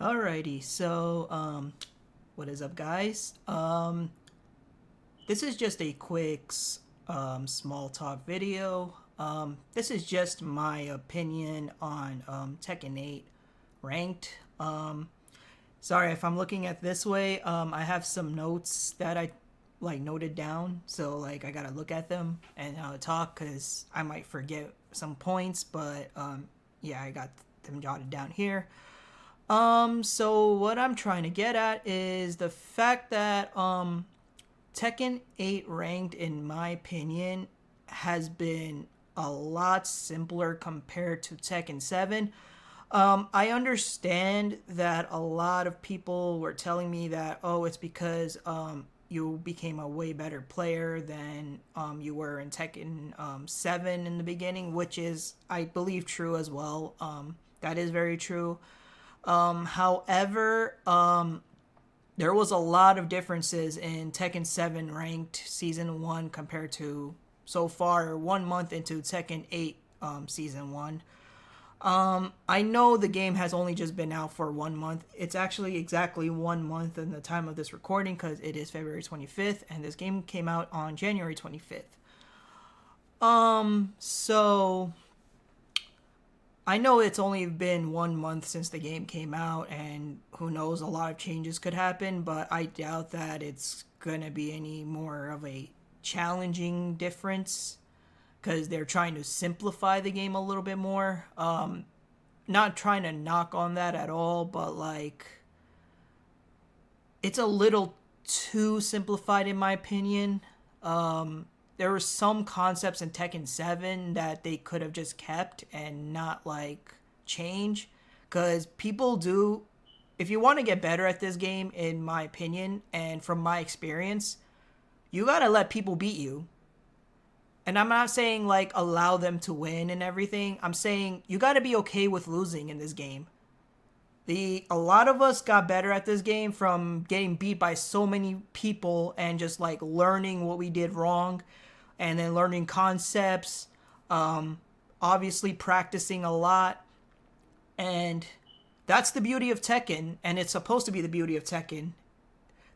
Alrighty, so what is up, guys? This is just a quick small talk video. This is just my opinion on Tekken 8 ranked. Sorry if I'm looking at this way. I have some notes that I like noted down, so like I gotta look at them and talk because I might forget some points. But yeah, I got them jotted down here. So what I'm trying to get at is the fact that Tekken 8 ranked, in my opinion, has been a lot simpler compared to Tekken 7. I understand that a lot of people were telling me that, oh, it's because you became a way better player than you were in Tekken 7 in the beginning, which is, I believe, true as well. That is very true. However, there was a lot of differences in Tekken 7 ranked season 1 compared to so far 1 month into Tekken 8 season 1. I know the game has only just been out for 1 month. It's actually exactly 1 month in the time of this recording because it is February 25th and this game came out on January 25th. So I know it's only been 1 month since the game came out, and who knows, a lot of changes could happen, but I doubt that it's gonna be any more of a challenging difference because they're trying to simplify the game a little bit more. Not trying to knock on that at all, but like it's a little too simplified in my opinion. There were some concepts in Tekken 7 that they could have just kept and not like change. Because people do, if you want to get better at this game, in my opinion, and from my experience, you gotta let people beat you. And I'm not saying like allow them to win and everything. I'm saying you gotta be okay with losing in this game. A lot of us got better at this game from getting beat by so many people and just like learning what we did wrong and then learning concepts, obviously practicing a lot. And that's the beauty of Tekken, and it's supposed to be the beauty of Tekken.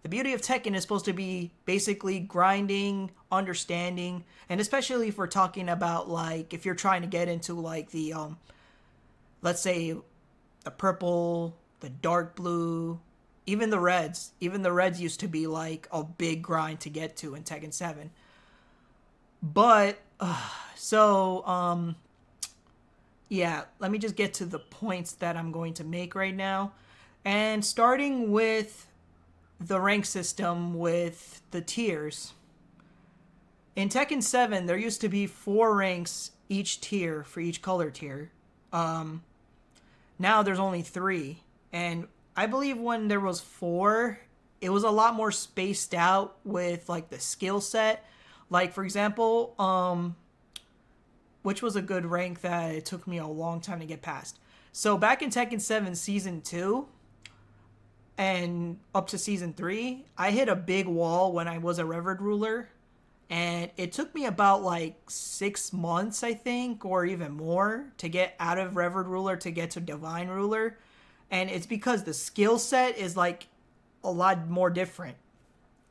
The beauty of Tekken is supposed to be basically grinding, understanding, and especially if we're talking about like if you're trying to get into like the let's say the purple, the dark blue, even the reds. Even the reds used to be like a big grind to get to in Tekken 7. But so yeah, let me just get to the points that I'm going to make right now. And starting with the rank system with the tiers. In Tekken 7, there used to be 4 ranks each tier for each color tier. Now there's only 3. And I believe when there was 4, it was a lot more spaced out with like the skill set. Like for example, which was a good rank that it took me a long time to get past. So back in Tekken 7 Season 2 and up to Season 3, I hit a big wall when I was a Revered Ruler. And it took me about like 6 months, I think, or even more to get out of Revered Ruler to get to Divine Ruler. And it's because the skill set is like a lot more different.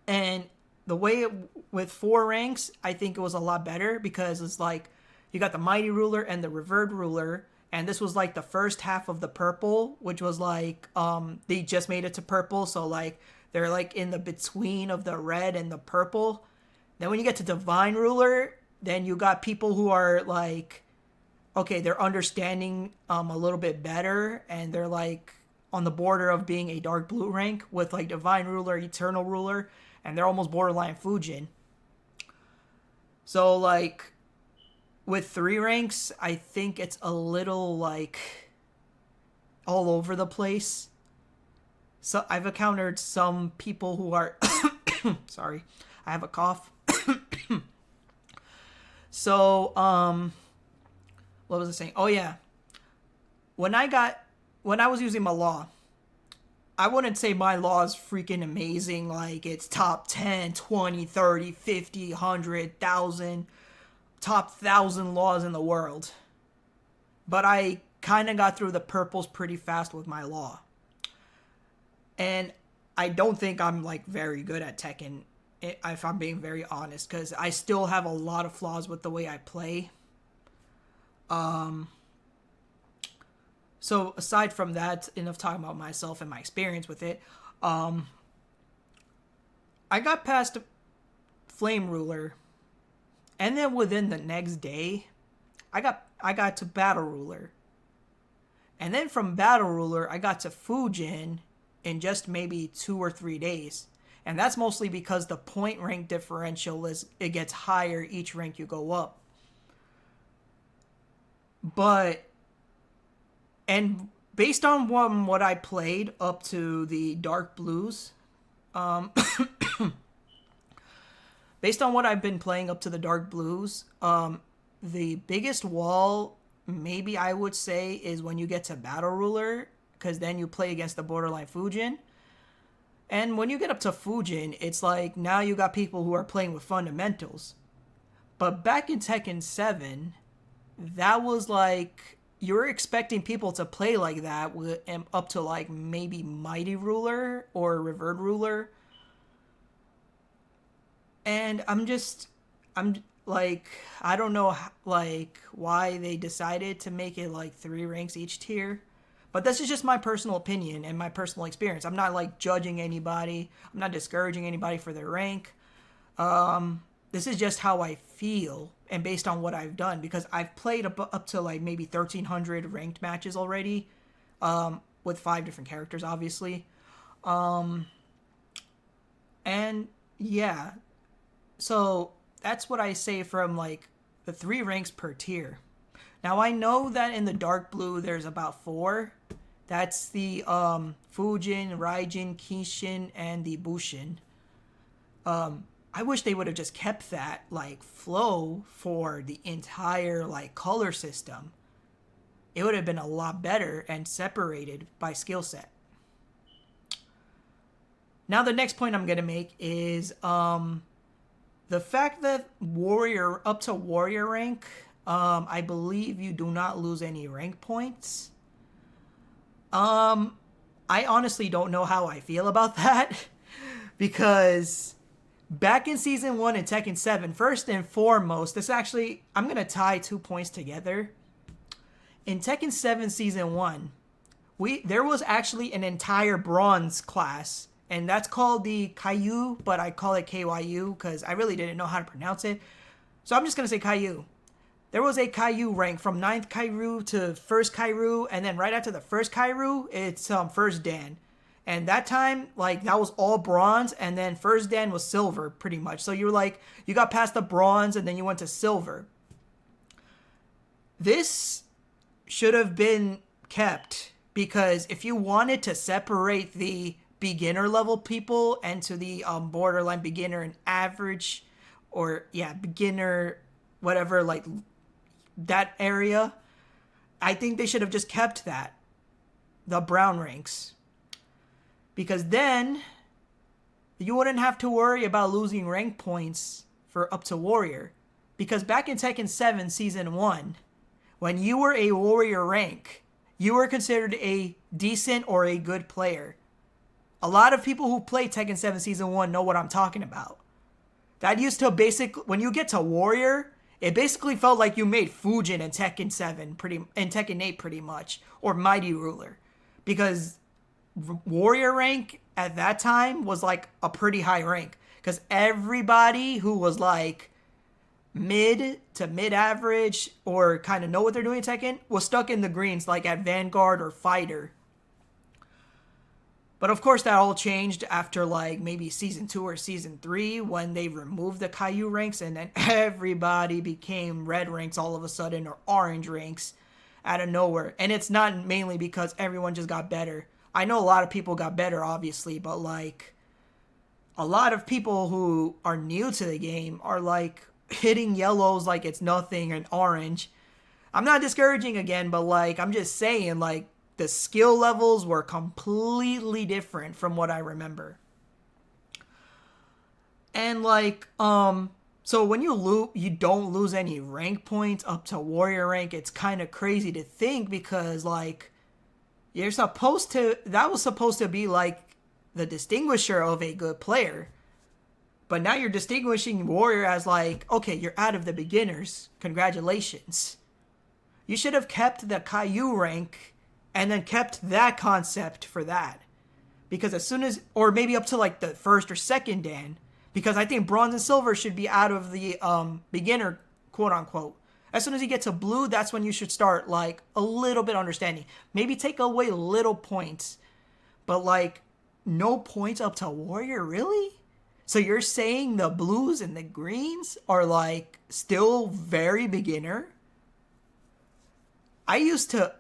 And the way with 4 ranks, I think it was a lot better because it's like you got the Mighty Ruler and the Revered Ruler, and this was like the first half of the purple, which was like they just made it to purple, so like they're like in the between of the red and the purple. Then when you get to Divine Ruler, then you got people who are like, okay, they're understanding a little bit better, and they're like on the border of being a dark blue rank with like Divine Ruler, Eternal Ruler, and they're almost borderline Fujin. So like with 3 ranks, I think it's a little like all over the place. So I've encountered some people who are sorry, I have a cough. So what was I saying? Oh yeah. When I was using my law, I wouldn't say my law is freaking amazing. Like it's top 10, 20, 30, 50, 100, 1,000, top 1,000 laws in the world. But I kind of got through the purples pretty fast with my law. And I don't think I'm like very good at Tekken, if I'm being very honest, because I still have a lot of flaws with the way I play. So aside from that, enough talking about myself and my experience with it. I got past Flame Ruler, and then within the next day, I got to Battle Ruler, and then from Battle Ruler, I got to Fujin in just maybe 2 or 3 days. And that's mostly because the point rank differential it gets higher each rank you go up. But and based on what I played up to the Dark Blues, based on what I've been playing up to the Dark Blues, the biggest wall maybe I would say is when you get to Battle Ruler, because then you play against the borderline Fujin. And when you get up to Fujin, it's like now you got people who are playing with fundamentals. But back in Tekken 7, that was like you were expecting people to play like that with up to like maybe Mighty Ruler or Revered Ruler. And I'm like, I don't know like why they decided to make it like 3 ranks each tier. But this is just my personal opinion and my personal experience. I'm not like judging anybody. I'm not discouraging anybody for their rank. This is just how I feel and based on what I've done, because I've played up to like maybe 1,300 ranked matches already, with 5 different characters, obviously. And yeah, so that's what I say from like the 3 ranks per tier. Now I know that in the Dark Blue there's about 4. That's the Fujin, Raijin, Kishin, and the Bushin. I wish they would have just kept that like flow for the entire like color system. It would have been a lot better and separated by skill set. Now the next point I'm gonna make is the fact that warrior up to warrior rank, I believe you do not lose any rank points. I honestly don't know how I feel about that because back in season 1 in Tekken 7, first and foremost, this actually, I'm going to tie 2 points together. In Tekken 7 season 1, there was actually an entire bronze class, and that's called the Kaiu, but I call it KYU because I really didn't know how to pronounce it. So I'm just going to say Kaiu. There was a Kaiu rank from 9th Kairu to 1st Kairu, and then right after the 1st Kairu, it's 1st Dan. And that time, like, that was all bronze, and then 1st Dan was silver, pretty much. So you're like, you got past the bronze, and then you went to silver. This should have been kept, because if you wanted to separate the beginner level people into the borderline beginner and average, or, yeah, beginner, whatever, like, that area, I think they should have just kept that, the brown ranks, because then you wouldn't have to worry about losing rank points for up to warrior, because back in Tekken 7 season 1, when you were a warrior rank, you were considered a decent or a good player. A lot of people who play Tekken 7 season 1 know what I'm talking about. That used to when you get to warrior, it basically felt like you made Fujin in Tekken 7 in Tekken 8 pretty much, or Mighty Ruler, because warrior rank at that time was like a pretty high rank, because everybody who was like mid to mid average or kind of know what they're doing in Tekken was stuck in the greens, like at Vanguard or Fighter. But of course that all changed after like maybe season 2 or season 3 when they removed the Kaiu ranks, and then everybody became red ranks all of a sudden, or orange ranks out of nowhere. And it's not mainly because everyone just got better. I know a lot of people got better, obviously, but like a lot of people who are new to the game are like hitting yellows like it's nothing, and orange. I'm not discouraging again, but like I'm just saying, like, the skill levels were completely different from what I remember. And like, so when you don't lose any rank points up to warrior rank, it's kind of crazy to think, because like that was supposed to be like the distinguisher of a good player. But now you're distinguishing Warrior as like, okay, you're out of the beginners. Congratulations. You should have kept the Caillou rank and then kept that concept for that. Because as soon as, or maybe up to like the first or second Dan, because I think bronze and silver should be out of the beginner, quote unquote. As soon as you get to blue, that's when you should start like a little bit understanding. Maybe take away little points, but like no points up to Warrior, really? So you're saying the blues and the greens are like still very beginner? I used to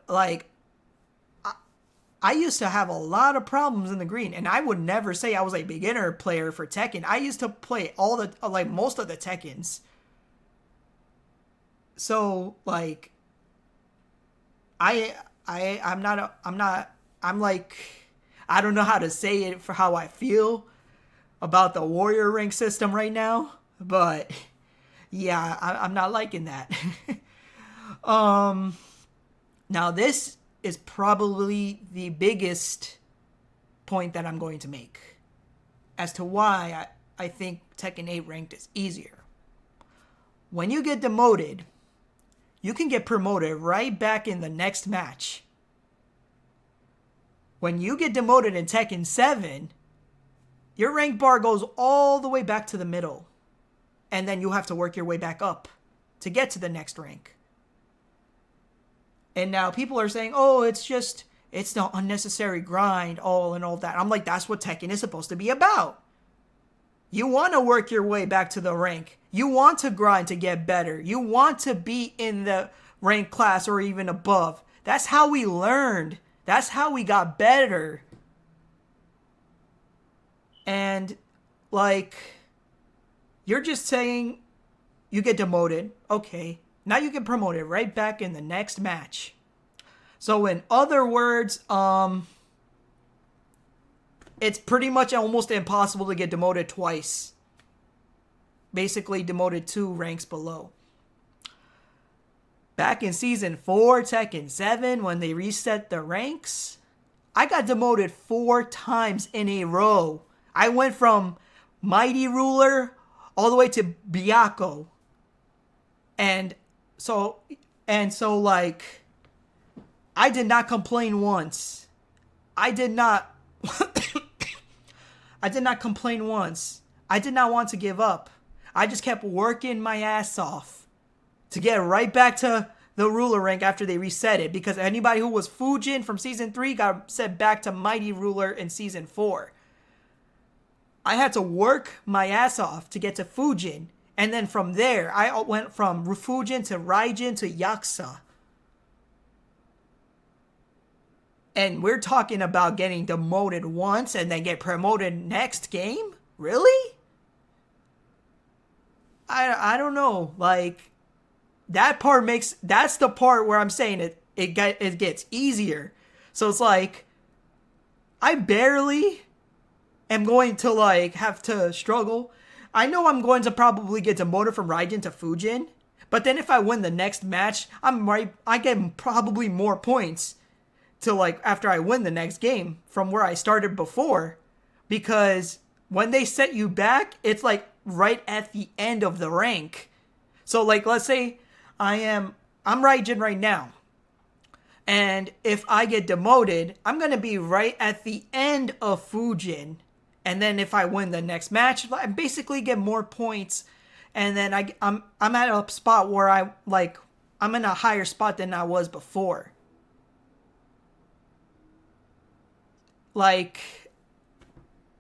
have a lot of problems in the green, and I would never say I was a beginner player for Tekken. I used to play most of the Tekkens. So like I'm like, I don't know how to say it for how I feel about the Warrior rank system right now, but yeah, I'm not liking that. Now this is probably the biggest point that I'm going to make as to why I think Tekken 8 ranked is easier. When you get demoted, you can get promoted right back in the next match. When you get demoted in Tekken 7, your rank bar goes all the way back to the middle. And then you have to work your way back up to get to the next rank. And now people are saying, oh, it's the unnecessary grind, all that. I'm like, that's what Tekken is supposed to be about. You want to work your way back to the rank. You want to grind to get better. You want to be in the rank class or even above. That's how we learned. That's how we got better. And, like, you're just saying you get demoted. Okay. Now you get promoted right back in the next match. So, in other words, it's pretty much almost impossible to get demoted twice. Basically, demoted 2 ranks below. Back in Season 4, Tekken 7, when they reset the ranks, I got demoted 4 times in a row. I went from Mighty Ruler all the way to Byakko. And so like, I did not complain once. I did not complain once. I did not want to give up. I just kept working my ass off to get right back to the ruler rank after they reset it. Because anybody who was Fujin from Season 3 got set back to Mighty Ruler in Season 4. I had to work my ass off to get to Fujin. And then from there, I went from Fujin to Raijin to Yakuza. And we're talking about getting demoted once and then get promoted next game? Really? I don't know. Like, that's the part where I'm saying it gets easier. So it's like, I barely am going to like have to struggle. I know I'm going to probably get demoted from Raijin to Fujin, but then if I win the next match, I get probably more points to like after I win the next game from where I started before, because when they set you back, it's like right at the end of the rank. So like, let's say I'm Raijin right now. And if I get demoted, I'm going to be right at the end of Fujin. And then if I win the next match, I basically get more points. And then I'm at a spot where I'm in a higher spot than I was before. Like,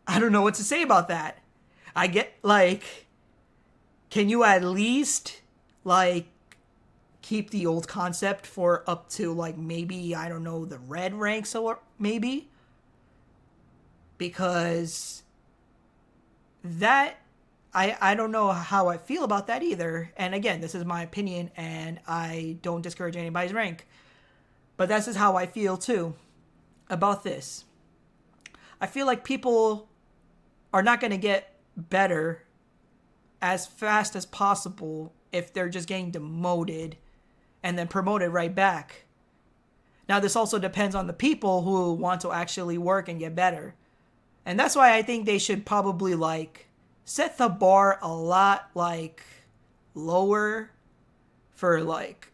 I don't know what to say about that. I get, like, can you at least, like, keep the old concept for up to, like, maybe, I don't know, the red ranks or maybe? Because that, I don't know how I feel about that either. And again, this is my opinion, and I don't discourage anybody's rank. But this is how I feel, too, about this. I feel like people are not going to get better as fast as possible if they're just getting demoted and then promoted right back. Now, this also depends on the people who want to actually work and get better. And that's why I think they should probably like set the bar a lot like lower for like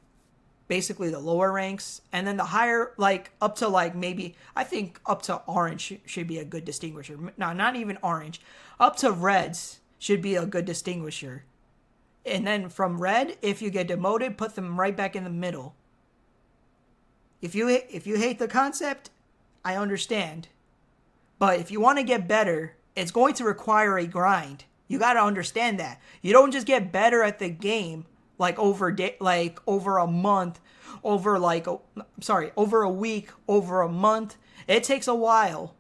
basically the lower ranks, and then the higher, like up to like maybe I think up to orange should be a good distinguisher. No, not even orange. Up to reds should be a good distinguisher. And then from red, if you get demoted, put them right back in the middle. If you hate the concept, I understand. But if you want to get better, it's going to require a grind. You got to understand that. You don't just get better at the game like over a month, over a week, over a month. It takes a while.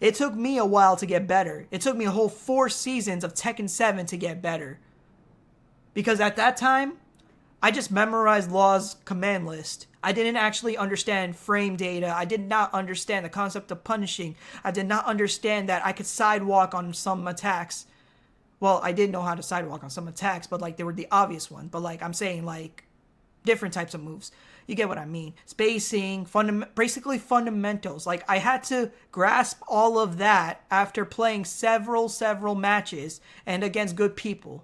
It took me a while to get better. It took me a whole 4 seasons of Tekken 7 to get better. Because at that time, I just memorized Law's command list. I didn't actually understand frame data. I did not understand the concept of punishing. I did not understand that I could sidewalk on some attacks. Well, I did know how to sidewalk on some attacks, but like they were the obvious one. But like I'm saying, like different types of moves. You get what I mean? Spacing, basically fundamentals. Like I had to grasp all of that after playing several matches and against good people.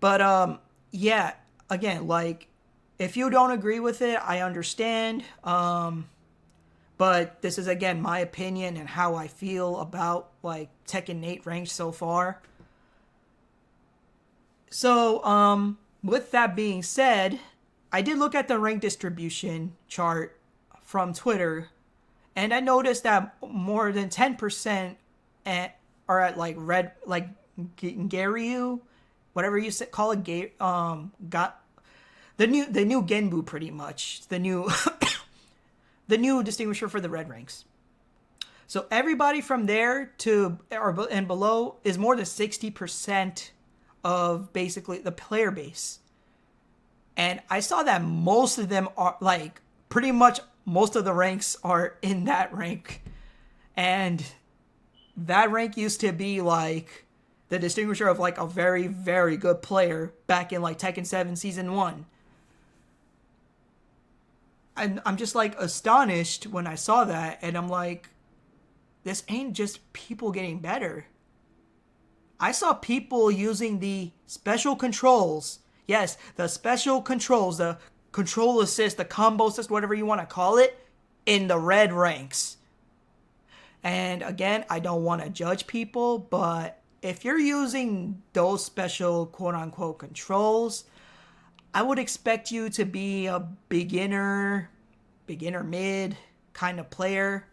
But yeah, again, like if you don't agree with it, I understand. But this is again my opinion and how I feel about like Tekken 8 ranked so far. So with that being said, I did look at the rank distribution chart from Twitter, and I noticed that more than 10% are at like red, like Garyu, whatever you call it, got the new Genbu, pretty much the new the new distinguisher for the red ranks. So everybody from there to and below is more than 60% of basically the player base. And I saw that most of them are like pretty much most of the ranks are in that rank. And that rank used to be like the distinguisher of like a very, very good player back in like Tekken 7 Season 1. And I'm just like astonished when I saw that, and I'm like, this ain't just people getting better. I saw people using the special controls. Yes, the special controls, the control assist, the combo assist, whatever you want to call it, in the red ranks. And again, I don't want to judge people, but if you're using those special quote-unquote controls, I would expect you to be a beginner mid kind of player.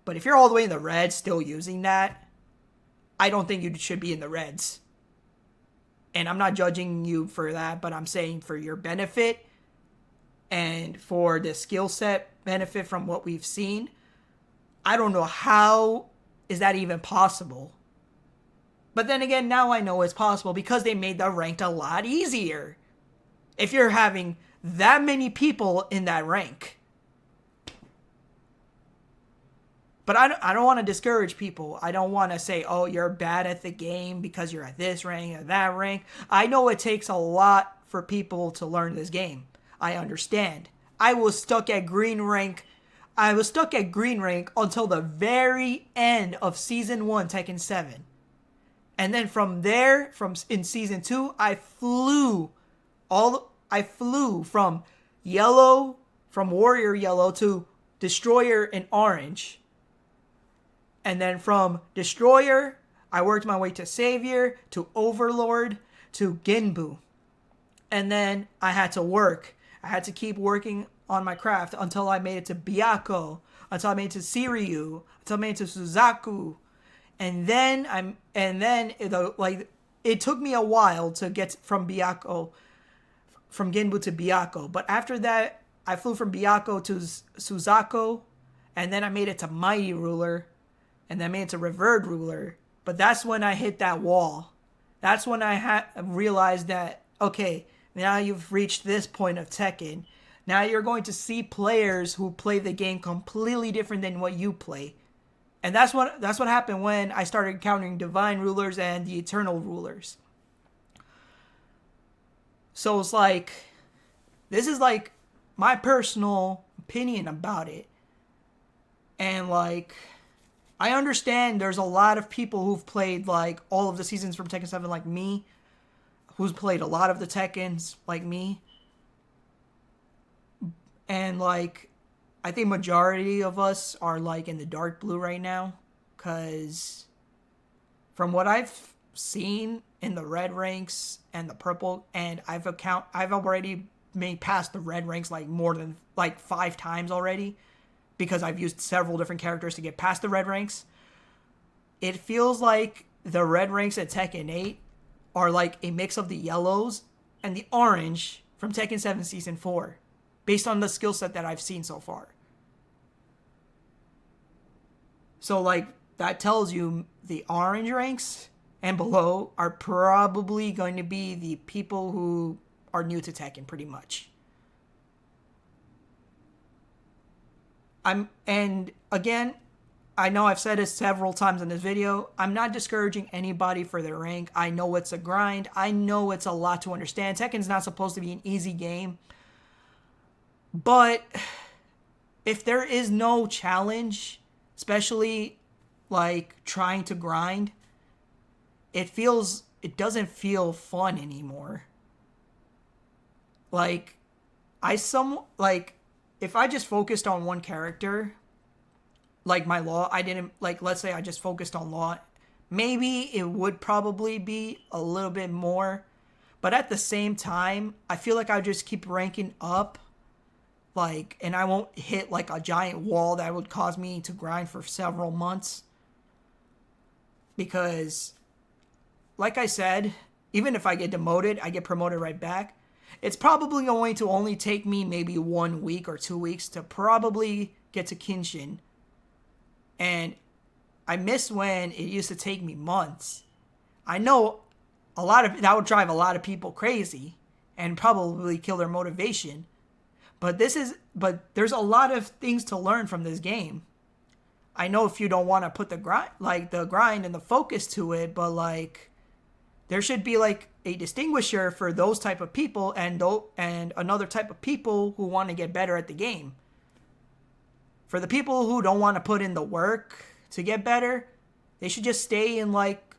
But if you're all the way in the red still using that, I don't think you should be in the reds. And I'm not judging you for that, but I'm saying for your benefit and for the skill set benefit from what we've seen, I don't know how is that even possible. But then again, now I know it's possible because they made the ranked a lot easier. If you're having that many people in that rank. But I don't want to discourage people. I don't want to say, oh, you're bad at the game because you're at this rank or that rank. I know it takes a lot for people to learn this game. I understand. I was stuck at green rank. Until the very end of Season 1 Tekken 7. And then from there, in Season 2, I flew from yellow, from warrior yellow to destroyer in orange. And then from destroyer, I worked my way to savior, to overlord, to Genbu. And then I had to work. I had to keep working on my craft until I made it to Byakko, until I made it to Siryu, until I made it to Suzaku. And then it took me a while to get from Genbu to Byakko. But after that, I flew from Byakko to Suzaku, and then I made it to Mighty Ruler, and then I made it to Revered Ruler. But that's when I hit that wall. That's when I realized that, okay, now you've reached this point of Tekken. Now you're going to see players who play the game completely different than what you play. And that's what happened when I started encountering Divine Rulers and the Eternal Rulers. So it's like, this is like my personal opinion about it. And like, I understand there's a lot of people who've played like all of the seasons from Tekken 7 like me, who's played a lot of the Tekkens like me. And like, I think majority of us are like in the dark blue right now, cuz from what I've seen in the red ranks and the purple, and I've already made past the red ranks like more than like 5 times already, because I've used several different characters to get past the red ranks. It feels like the red ranks at Tekken 8 are like a mix of the yellows and the orange from Tekken 7 Season 4, based on the skill set that I've seen so far. So like, that tells you the orange ranks and below are probably going to be the people who are new to Tekken, pretty much. And again, I know I've said this several times in this video, I'm not discouraging anybody for their rank. I know it's a grind. I know it's a lot to understand. Tekken's not supposed to be an easy game. But if there is no challenge, especially like trying to grind, it doesn't feel fun anymore. Like, if I just focused on one character, like my Law, let's say I just focused on Law, maybe it would probably be a little bit more. But at the same time, I feel like I would just keep ranking up, like, and I won't hit like a giant wall that would cause me to grind for several months. Because, like I said, even if I get demoted, I get promoted right back. It's probably going to only take me maybe 1 week or 2 weeks to probably get to Kenshin. And I miss when it used to take me months. I know that would drive a lot of people crazy and probably kill their motivation. But there's a lot of things to learn from this game. I know if you don't want to put the grind and the focus to it, but like, there should be like a distinguisher for those type of people and another type of people who want to get better at the game. For the people who don't want to put in the work to get better, they should just stay in like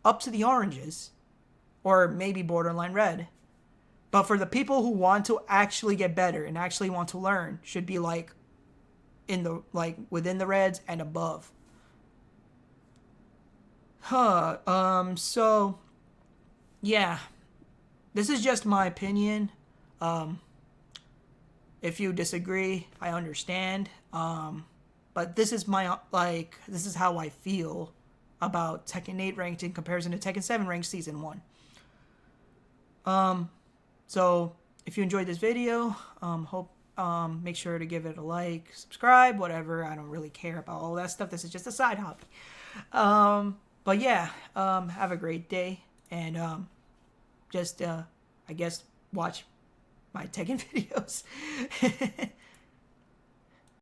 up to the oranges or maybe borderline red. But for the people who want to actually get better and actually want to learn, should be like within the reds and above. So yeah, this is just my opinion. If you disagree, I understand. But this is this is how I feel about Tekken 8 ranked in comparison to Tekken 7 ranked Season 1. So if you enjoyed this video, make sure to give it a like, subscribe, whatever. I don't really care about all that stuff. This is just a side hobby. But yeah, have a great day, and I guess watch my Tekken videos.